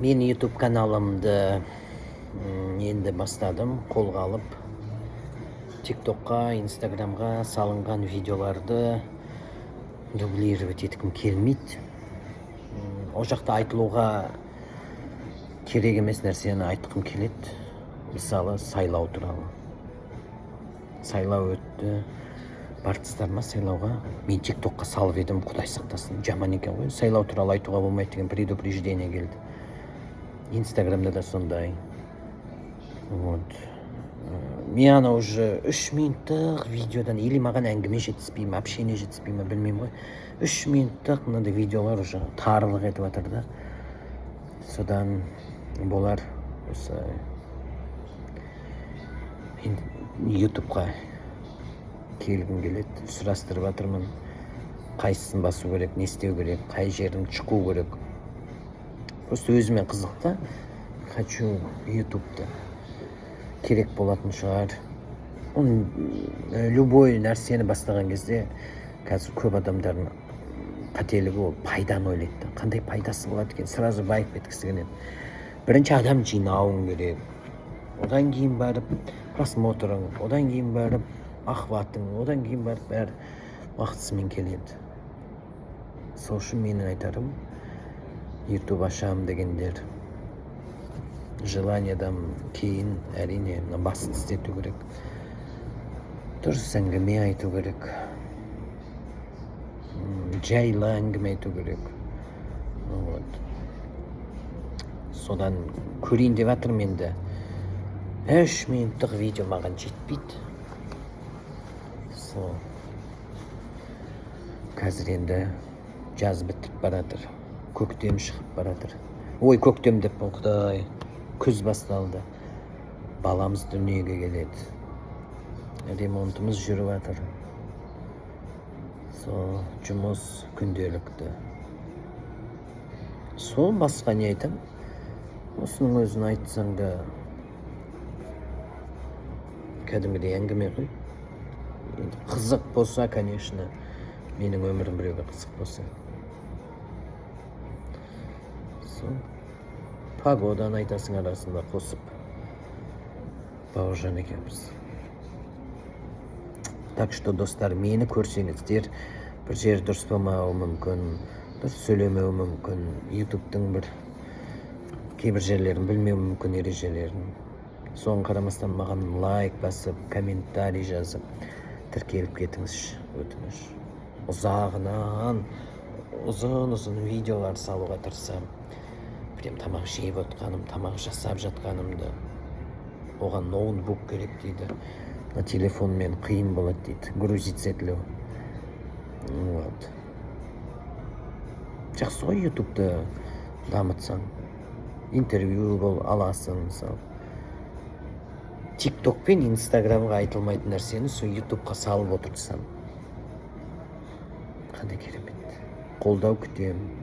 Мен YouTube каналымды енді бастадым, қолға алып. TikTokқа, Instagramға салынған видеоларды дублировать еткім келмейді. О жақта айтылуға керек емес нәрсені айтқым келеді. Мысалы, сайлау туралы. Сайлау өтті. Бардыңыздар ма сайлауға? Мен TikTokқа салып едім, құдай сақтасын. Жаман екен ғой. Сайлау туралы айтуға болмайды деген предупреждение келді. Инстаграмда да сондай. Вот. Мен ана уже 3 минуттық видеодан, или маған әңгіме жетіспей ме, общение жетіспей ме, білмеймін ғой. 3 минуттық мынандай видеолар уже тарылық етіп жатыр да. Содан болар осы YouTubeға келгім келеді, сұрастырып жатырмын. Қайсысын басу керек, не істеу керек, қай жерін шықу керек. Просто өзіме қызық та, хочу YouTube'ды. Керек болатын шығар. Любой нәрсені бастаған кезде қазір көп адамдардың қателігі ол пайданы ойлайды. Қандай пайдасы болады екен, сразу байып кеткісі келеді. Бірінші адам жинауың керек. Одан кейін барып просмотрың, одан кейін барып охватың, одан кейін барып бәрі уақытысымен келеді. Сол үшін менің айтарым, YouTube ашам дегендер желаниядан кейін әрине басты істету керек. Дұрыс әңгіме айту керек. Жайлы әңгіме айту керек. Вот. Содан көрейін деп жатырмын енді. 3 минуттық видео маған жетпейді. Сол. Қазір енді жаз бітіп баратыр. Көктем шығып баратыр. Ой, көктем деп құдай. Күз басталды. Баламыз дүниеге келеді. Ремонтымыз жүріп жатыр. Сол, жұмыс күнделікті. Сол басқа не айтам? Осының өзін айтсаң да кәдімгідей әңгіме ғой. Қызық болса, конечно, менің өмірім біреуге қызық болса. Сол. Погоданы айтасың арасында қосып. Бауыржан екеуміз. Так что, достар, мені көрсеңіздер, бір жер дұрыс болмауы мүмкін, дұрыс сөйлемеуі мүмкін, YouTube'дың бір кейбір жерлерін білмеуі мүмкін, ережелерін. Соған қарамастан маған лайк басып, комментарий жазып, тіркеліп кетіңіз, өтініш. Ұзағынан ұзын видеолар салуға тырысам. Прям тамақ жеп отқаным, тамақ жасап жатқанымды. Оған ноутбук керек дейді. На телефонмен қиын болады дейді. Грузить етілу. Вот. Жақсы ғой YouTube'ды дамытсаң. Интервью аласың, мысалы. TikTok пен Instagramға айтылмайтын нәрсені сол YouTube'ға салып отырсам. Қандай керемет. Қолдау күтем.